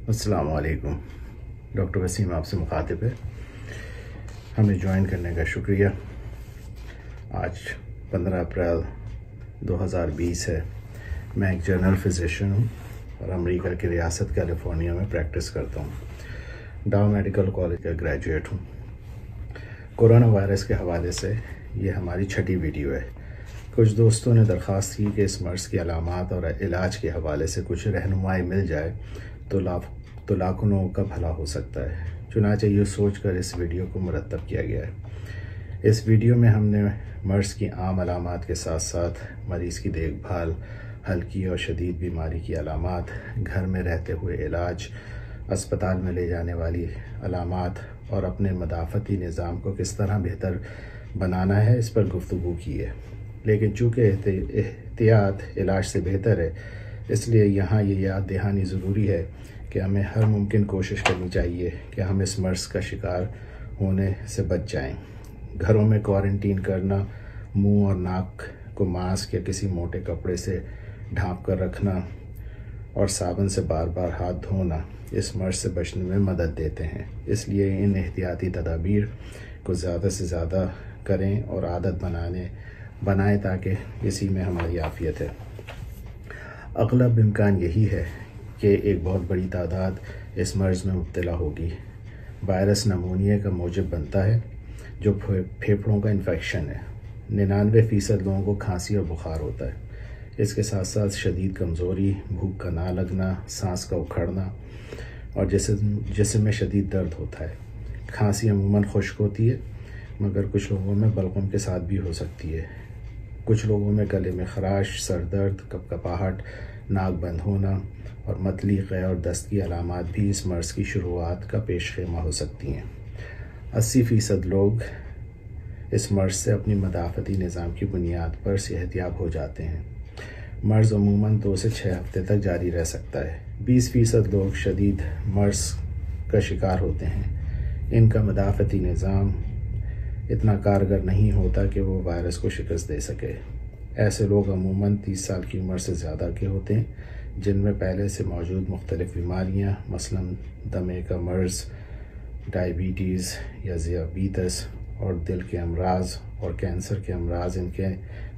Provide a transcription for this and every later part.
السلام علیکم، ڈاکٹر وسیم آپ سے مخاطب ہے۔ ہمیں جوائن کرنے کا شکریہ۔ آج 15 اپریل 2020 ہے۔ میں ایک جنرل فزیشین ہوں اور امریکہ کی ریاست کیلیفورنیا میں پریکٹس کرتا ہوں۔ ڈاؤ میڈیکل کالج کا گریجویٹ ہوں۔ کورونا وائرس کے حوالے سے یہ ہماری 6ٹھی ویڈیو ہے۔ کچھ دوستوں نے درخواست کی کہ اس مرض کی علامات اور علاج کے حوالے سے کچھ رہنمائی مل جائے تو لاکھوں لوگوں کا بھلا ہو سکتا ہے۔ چنانچہ یہ سوچ کر اس ویڈیو کو مرتب کیا گیا ہے۔ اس ویڈیو میں ہم نے مرض کی عام علامات کے ساتھ ساتھ مریض کی دیکھ بھال، ہلکی اور شدید بیماری کی علامات، گھر میں رہتے ہوئے علاج، اسپتال میں لے جانے والی علامات اور اپنے مدافعتی نظام کو کس طرح بہتر بنانا ہے اس پر گفتگو کی ہے۔ لیکن چونکہ احتیاط علاج سے بہتر ہے، اس لیے یہاں یہ یاد دہانی ضروری ہے کہ ہمیں ہر ممکن کوشش کرنی چاہیے کہ ہم اس مرض کا شکار ہونے سے بچ جائیں۔ گھروں میں کوارنٹین کرنا، منہ اور ناک کو ماسک یا کسی موٹے کپڑے سے ڈھانپ کر رکھنا اور صابن سے بار بار ہاتھ دھونا اس مرض سے بچنے میں مدد دیتے ہیں۔ اس لیے ان احتیاطی تدابیر کو زیادہ سے زیادہ کریں اور عادت بنائیں تاکہ اسی میں ہماری عافیت ہے۔ اغلب امکان یہی ہے کہ ایک بہت بڑی تعداد اس مرض میں مبتلا ہوگی۔ وائرس نمونیا کا موجب بنتا ہے جو پھیپھڑوں کا انفیکشن ہے۔ 99% لوگوں کو کھانسی اور بخار ہوتا ہے۔ اس کے ساتھ ساتھ شدید کمزوری، بھوک کا نہ لگنا، سانس کا اکھڑنا اور جسم میں شدید درد ہوتا ہے۔ کھانسی عموماً خشک ہوتی ہے مگر کچھ لوگوں میں بلغم کے ساتھ بھی ہو سکتی ہے۔ کچھ لوگوں میں گلے میں خراش، سر درد، کپکپاہٹ، ناک بند ہونا اور متلی قے اور دست کی علامات بھی اس مرض کی شروعات کا پیش خیمہ ہو سکتی ہیں۔ 80% لوگ اس مرض سے اپنی مدافعتی نظام کی بنیاد پر صحت یاب ہو جاتے ہیں۔ مرض عموماً 2 سے 6 ہفتے تک جاری رہ سکتا ہے۔ 20% لوگ شدید مرض کا شکار ہوتے ہیں۔ ان کا مدافعتی نظام اتنا کارگر نہیں ہوتا کہ وہ وائرس کو شکست دے سکے۔ ایسے لوگ عموماً 30 سال کی عمر سے زیادہ کے ہوتے ہیں، جن میں پہلے سے موجود مختلف بیماریاں مثلاً دمے کا مرض، ڈائبٹیز یا ذیابیطس اور دل کے امراض اور کینسر کے امراض ان کے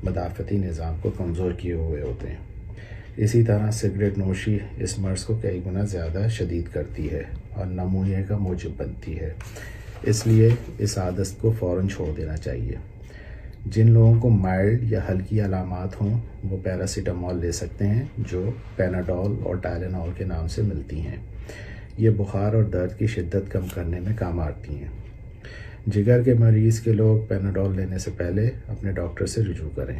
مدافعتی نظام کو کمزور کیے ہوئے ہوتے ہیں۔ اسی طرح سگریٹ نوشی اس مرض کو کئی گنا زیادہ شدید کرتی ہے اور نمونیا کا موجب بنتی ہے۔ اس لیے اس عادت کو فوراً چھوڑ دینا چاہیے۔ جن لوگوں کو مائلڈ یا ہلکی علامات ہوں وہ پیراسیٹامول لے سکتے ہیں، جو پیناڈول اور ٹائلینول کے نام سے ملتی ہیں۔ یہ بخار اور درد کی شدت کم کرنے میں کام آتی ہیں۔ جگر کے مریض کے لوگ پیناڈول لینے سے پہلے اپنے ڈاکٹر سے رجوع کریں۔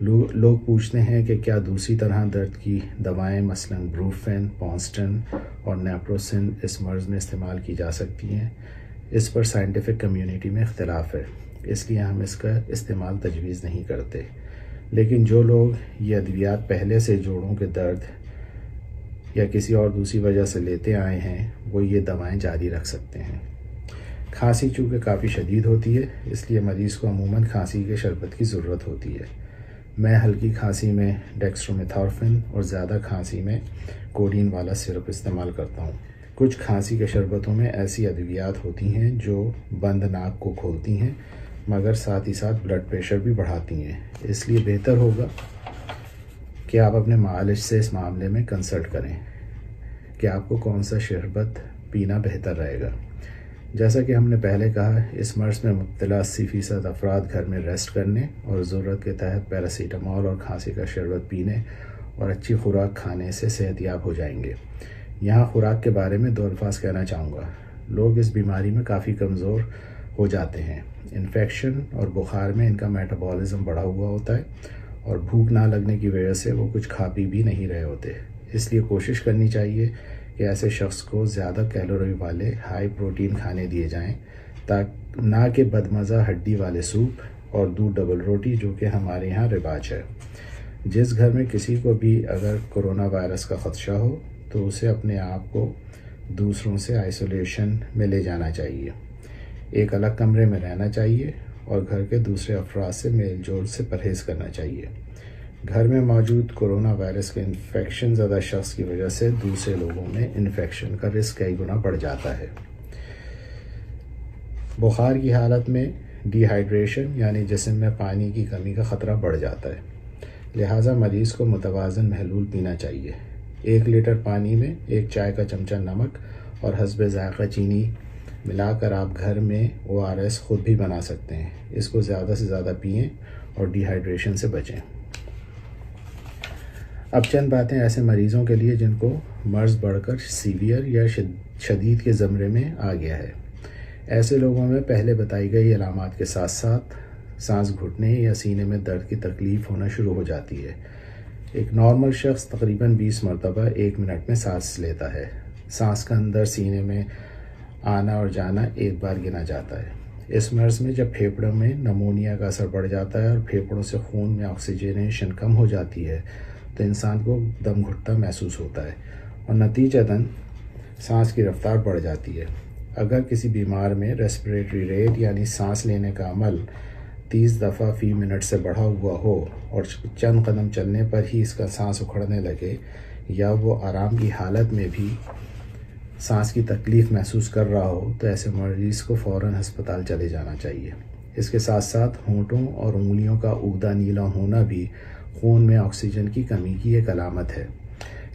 لوگ پوچھتے ہیں کہ کیا دوسری طرح درد کی دوائیں مثلاً بروفین، پونسٹن اور نیپروسن اس مرض میں استعمال کی جا سکتی ہیں؟ اس پر سائنٹیفک کمیونٹی میں اختلاف ہے، اس لیے ہم اس کا استعمال تجویز نہیں کرتے۔ لیکن جو لوگ یہ ادویات پہلے سے جوڑوں کے درد یا کسی اور دوسری وجہ سے لیتے آئے ہیں وہ یہ دوائیں جاری رکھ سکتے ہیں۔ کھانسی چونکہ کافی شدید ہوتی ہے، اس لیے مریض کو عموماً کھانسی کے شربت کی ضرورت ہوتی ہے۔ میں ہلکی کھانسی میں ڈیکسٹرومیتھورفن اور زیادہ کھانسی میں کوڈین والا سرپ استعمال کرتا ہوں۔ کچھ کھانسی کے شربتوں میں ایسی ادویات ہوتی ہیں جو بند ناک کو کھولتی ہیں مگر ساتھ ہی ساتھ بلڈ پریشر بھی بڑھاتی ہیں۔ اس لیے بہتر ہوگا کہ آپ اپنے معالج سے اس معاملے میں کنسلٹ کریں کہ آپ کو کون سا شربت پینا بہتر رہے گا۔ جیسا کہ ہم نے پہلے کہا، اس مرض میں مبتلا 80% افراد گھر میں ریسٹ کرنے اور ضرورت کے تحت پیراسیٹامول اور کھانسی کا شربت پینے اور اچھی خوراک کھانے سے صحت یاب ہو جائیں گے۔ یہاں خوراک کے بارے میں 2 الفاظ کہنا چاہوں گا۔ لوگ اس بیماری میں کافی کمزور ہو جاتے ہیں۔ انفیکشن اور بخار میں ان کا میٹابولزم بڑھا ہوا ہوتا ہے اور بھوک نہ لگنے کی وجہ سے وہ کچھ کھا پی بھی نہیں رہے ہوتے۔ اس لیے کوشش کرنی چاہیے کہ ایسے شخص کو زیادہ کیلوری والے ہائی پروٹین کھانے دیے جائیں، نہ کہ بدمزہ ہڈی والے سوپ اور دودھ ڈبل روٹی جو کہ ہمارے یہاں رواج ہے۔ جس گھر میں کسی کو بھی اگر کورونا وائرس کا خدشہ ہو تو اسے اپنے آپ کو دوسروں سے آئسولیشن میں لے جانا چاہیے، ایک الگ کمرے میں رہنا چاہیے اور گھر کے دوسرے افراد سے میل جول سے پرہیز کرنا چاہیے۔ گھر میں موجود کورونا وائرس کے انفیکشن زدہ شخص کی وجہ سے دوسرے لوگوں میں انفیکشن کا رسک کئی گنا بڑھ جاتا ہے۔ بخار کی حالت میں ڈی ہائیڈریشن یعنی جسم میں پانی کی کمی کا خطرہ بڑھ جاتا ہے، لہٰذا مریض کو متوازن محلول پینا چاہیے۔ 1 لیٹر پانی میں 1 چائے کا چمچہ نمک اور حسب ذائقہ چینی ملا کر آپ گھر میں ORS خود بھی بنا سکتے ہیں۔ اس کو زیادہ سے زیادہ پئیں اور ڈی ہائیڈریشن سے بچیں۔ اب چند باتیں ایسے مریضوں کے لیے جن کو مرض بڑھ کر سیویئر یا شدید کے زمرے میں آ گیا ہے۔ ایسے لوگوں میں پہلے بتائی گئی علامات کے ساتھ ساتھ سانس گھٹنے یا سینے میں درد کی تکلیف ہونا شروع ہو جاتی ہے۔ ایک نارمل شخص تقریباً 20 مرتبہ 1 منٹ میں سانس لیتا ہے۔ سانس کا اندر سینے میں آنا اور جانا ایک بار گنا جاتا ہے۔ اس مرض میں جب پھیپھڑوں میں نمونیا کا اثر بڑھ جاتا ہے اور پھیپھڑوں سے خون میں آکسیجنیشن کم ہو جاتی ہے تو انسان کو دم گھٹتا محسوس ہوتا ہے اور نتیجتاً سانس کی رفتار بڑھ جاتی ہے۔ اگر کسی بیمار میں ریسپریٹری ریٹ یعنی سانس لینے کا عمل 30 دفعہ فی منٹ سے بڑھا ہوا ہو اور چند قدم چلنے پر ہی اس کا سانس اکھڑنے لگے یا وہ آرام کی حالت میں بھی سانس کی تکلیف محسوس کر رہا ہو تو ایسے مریض کو فوراً ہسپتال چلے جانا چاہیے۔ اس کے ساتھ ساتھ ہونٹوں اور انگلیوں کا اگدھا نیلا ہونا بھی خون میں آکسیجن کی کمی کی ایک علامت ہے۔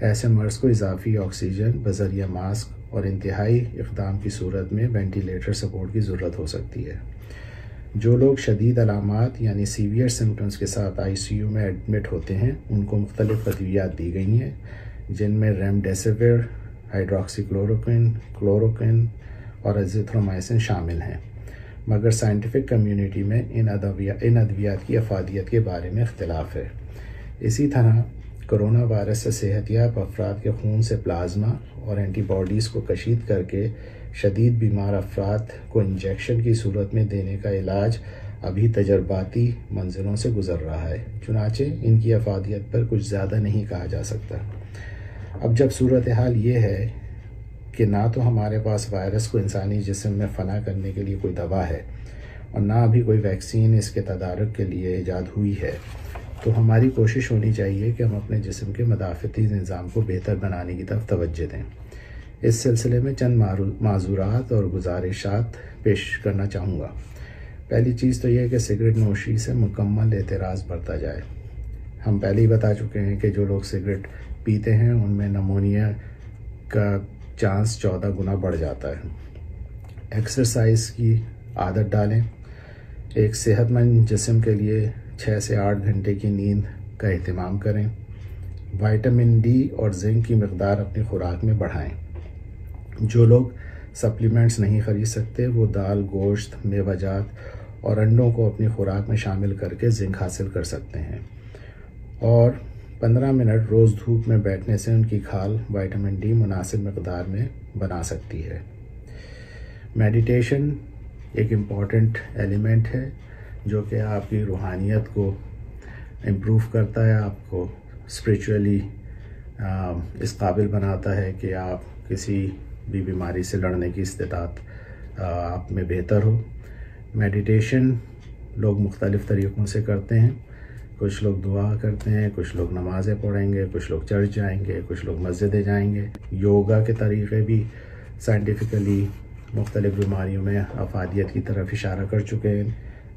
ایسے مرض کو اضافی آکسیجن بذریعہ ماسک اور انتہائی اقدام کی صورت میں وینٹیلیٹر سپورٹ کی ضرورت ہو سکتی ہے۔ جو لوگ شدید علامات یعنی سیویئر سمپٹمز کے ساتھ ICU میں ایڈمٹ ہوتے ہیں ان کو مختلف ادویات دی گئی ہیں جن میں ریمڈیسیویر، ہائیڈروکسی کلوروکوئن اور ایزیتھرومائسن شامل ہیں، مگر سائنٹیفک کمیونٹی میں ان ادویات کی افادیت کے بارے میں اختلاف ہے۔ اسی طرح کرونا وائرس سے صحت یاب افراد کے خون سے پلازما اور اینٹی باڈیز کو کشید کر کے شدید بیمار افراد کو انجیکشن کی صورت میں دینے کا علاج ابھی تجرباتی منظروں سے گزر رہا ہے، چنانچہ ان کی افادیت پر کچھ زیادہ نہیں کہا جا سکتا۔ اب جب صورتحال یہ ہے کہ نہ تو ہمارے پاس وائرس کو انسانی جسم میں فنا کرنے کے لیے کوئی دوا ہے اور نہ ابھی کوئی ویکسین اس کے تدارک کے لیے ایجاد ہوئی ہے، تو ہماری کوشش ہونی چاہیے کہ ہم اپنے جسم کے مدافعتی نظام کو بہتر بنانے کی طرف توجہ دیں۔ اس سلسلے میں چند معذورات اور گزارشات پیش کرنا چاہوں گا۔ پہلی چیز تو یہ ہے کہ سگریٹ نوشی سے مکمل اعتراض برتا جائے۔ ہم پہلے ہی بتا چکے ہیں کہ جو لوگ سگریٹ پیتے ہیں ان میں نمونیا کا چانس 14 گنا بڑھ جاتا ہے۔ ایکسرسائز کی عادت ڈالیں۔ ایک صحت مند جسم کے لیے 6 سے 8 گھنٹے کی نیند کا اہتمام کریں۔ وائٹامن ڈی اور زنک کی مقدار اپنی خوراک میں بڑھائیں۔ جو لوگ سپلیمنٹس نہیں خرید سکتے وہ دال، گوشت، میوہ جات اور انڈوں کو اپنی خوراک میں شامل کر کے زنک حاصل کر سکتے ہیں، اور 15 منٹ روز دھوپ میں بیٹھنے سے ان کی کھال وائٹامن ڈی مناسب مقدار میں بنا سکتی ہے۔ میڈیٹیشن ایک امپورٹنٹ ایلیمنٹ ہے جو کہ آپ کی روحانیت کو امپروو کرتا ہے، آپ کو اسپریچولی اس قابل بناتا ہے کہ آپ کسی بھی بیماری سے لڑنے کی استطاعت آپ میں بہتر ہو۔ میڈیٹیشن لوگ مختلف طریقوں سے کرتے ہیں، کچھ لوگ دعا کرتے ہیں، کچھ لوگ نمازیں پڑھیں گے، کچھ لوگ چرچ جائیں گے، کچھ لوگ مسجدیں جائیں گے۔ یوگا کے طریقے بھی سائنٹیفکلی مختلف بیماریوں میں افادیت کی طرف اشارہ کر چکے ہیں،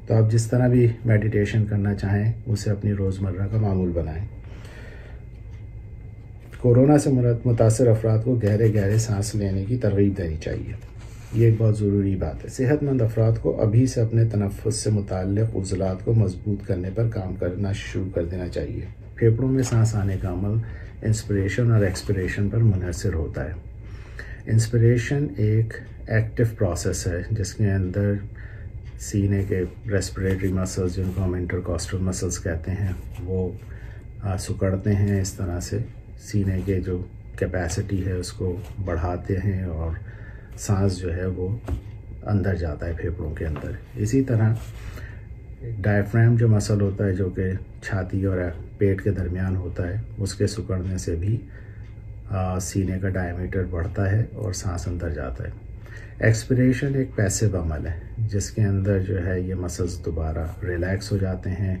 تو آپ جس طرح بھی میڈیٹیشن کرنا چاہیں اسے اپنی روزمرہ کا معمول بنائیں۔ کورونا سے متاثر افراد کو گہرے سانس لینے کی ترغیب دینی چاہیے، یہ ایک بہت ضروری بات ہے۔ صحت مند افراد کو ابھی سے اپنے تنفس سے متعلق عضلات کو مضبوط کرنے پر کام کرنا شروع کر دینا چاہیے۔ پھیپھڑوں میں سانس آنے کا عمل انسپریشن اور ایکسپریشن پر منحصر ہوتا ہے۔ انسپریشن ایک ایکٹیو پروسیس ہے جس کے اندر سینے کے ریسپریٹری مسلز جن کو ہم انٹرکاسٹل مسلز کہتے ہیں وہ سکڑتے ہیں، اس طرح سے سینے کے جو کیپیسٹی ہے اس کو بڑھاتے ہیں اور سانس جو ہے وہ اندر جاتا ہے پھیپھڑوں کے اندر۔ اسی طرح ڈائفرام جو مسل ہوتا ہے جو کہ چھاتی اور پیٹ کے درمیان ہوتا ہے، اس کے سکڑنے سے بھی سینے کا ڈائیمیٹر بڑھتا ہے اور سانس اندر جاتا ہے۔ ایکسپریشن ایک پیسیو عمل ہے جس کے اندر جو ہے یہ مسلز دوبارہ ریلیکس ہو جاتے ہیں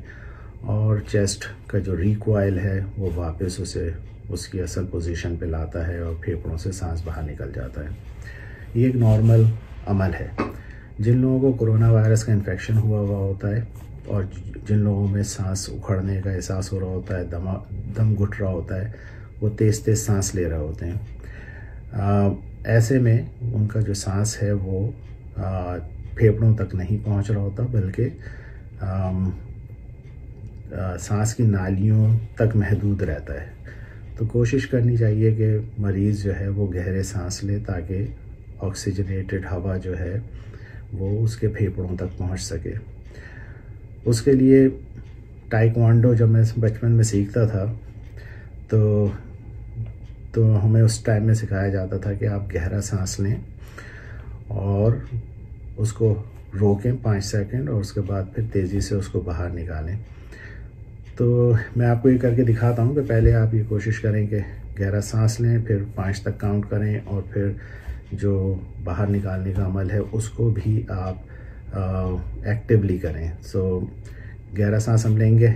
اور چیسٹ کا جو ریکوائل ہے وہ واپس اسے اس کی اصل پوزیشن پہ لاتا ہے اور پھیپھڑوں سے سانس باہر نکل جاتا ہے. یہ ایک نارمل عمل ہے. جن لوگوں کو کرونا وائرس کا انفیکشن ہوا ہوتا ہے اور جن لوگوں میں سانس اکھڑنے کا احساس ہو رہا ہوتا ہے, دم گھٹ رہا ہوتا ہے, وہ تیز تیز سانس لے رہے ہوتے ہیں, ایسے میں ان کا جو سانس ہے وہ پھیپھڑوں تک نہیں پہنچ رہا ہوتا بلکہ سانس کی نالیوں تک محدود رہتا ہے. تو کوشش کرنی چاہیے کہ مریض جو ہے وہ گہرے سانس لے تاکہ آکسیجنیٹڈ ہوا جو ہے وہ اس کے پھیپھڑوں تک پہنچ سکے. اس کے لیے ٹائیکوانڈو جب میں بچپن میں سیکھتا تھا تو ہمیں اس ٹائم میں سکھایا جاتا تھا کہ آپ گہرا سانس لیں اور اس کو روکیں 5 سیکنڈ اور اس کے بعد پھر تیزی سے اس کو باہر نکالیں. تو میں آپ کو یہ کر کے دکھاتا ہوں کہ پہلے آپ یہ کوشش کریں کہ گہرا سانس لیں, پھر 5 تک کاؤنٹ کریں اور پھر جو باہر نکالنے کا عمل ہے اس کو بھی آپ ایکٹیولی کریں. سو گہرا سانس ہم لیں گے.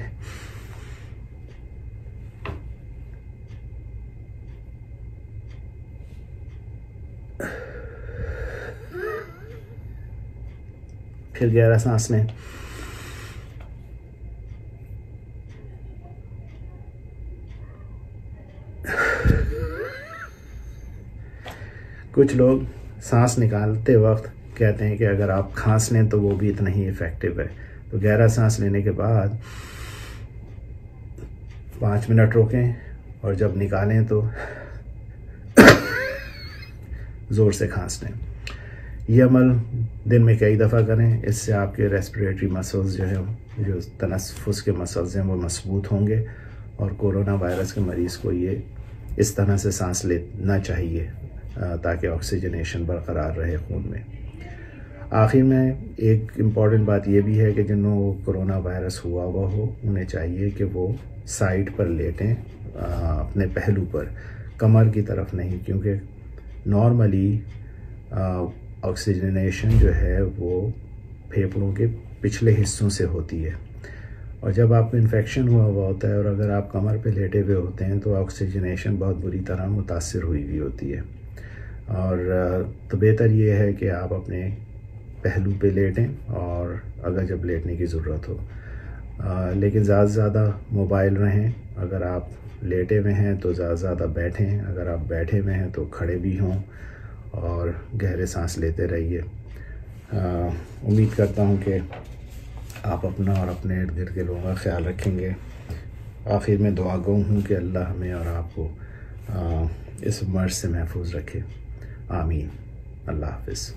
پھر گہرا سانس لیں. کچھ لوگ سانس نکالتے وقت کہتے ہیں کہ اگر آپ کھانس لیں تو وہ بھی اتنا ہی افیکٹو ہے. تو گہرا سانس لینے کے بعد 5 منٹ روکیں اور جب نکالیں تو زور سے کھانس لیں. یہ عمل دن میں کئی دفعہ کریں. اس سے آپ کے ریسپریٹری مسلز جو ہیں, جو تنفس کے مسلز ہیں, وہ مضبوط ہوں گے اور کورونا وائرس کے مریض کو یہ اس طرح سے سانس لینا چاہیے تاکہ آکسیجنیشن برقرار رہے خون میں. آخر میں ایک امپورٹنٹ بات یہ بھی ہے کہ جن لوگوں کو کرونا وائرس ہوا ہو انہیں چاہیے کہ وہ سائڈ پر لیٹیں, اپنے پہلو پر, کمر کی طرف نہیں, کیونکہ نارملی آکسیجنیشن جو ہے وہ پھیپھڑوں کے پچھلے حصوں سے ہوتی ہے, اور جب آپ کو انفیکشن ہوا ہوتا ہے اور اگر آپ کمر پہ لیٹے ہوئے ہوتے ہیں تو آکسیجنیشن بہت بری طرح متاثر ہوئی ہوتی ہے. اور تو بہتر یہ ہے کہ آپ اپنے پہلو پہ لیٹیں اور اگر جب لیٹنے کی ضرورت ہو, لیکن زیادہ سے زیادہ موبائل رہیں. اگر آپ لیٹے ہوئے ہیں تو زیادہ سے زیادہ بیٹھیں, اگر آپ بیٹھے ہوئے ہیں تو کھڑے بھی ہوں اور گہرے سانس لیتے رہیے. امید کرتا ہوں کہ آپ اپنا اور اپنے ارد گرد کے لوگوں کا خیال رکھیں گے. آخر میں دعا گو ہوں کہ اللہ ہمیں اور آپ کو اس مرض سے محفوظ رکھے. آمین. اللہ حافظ.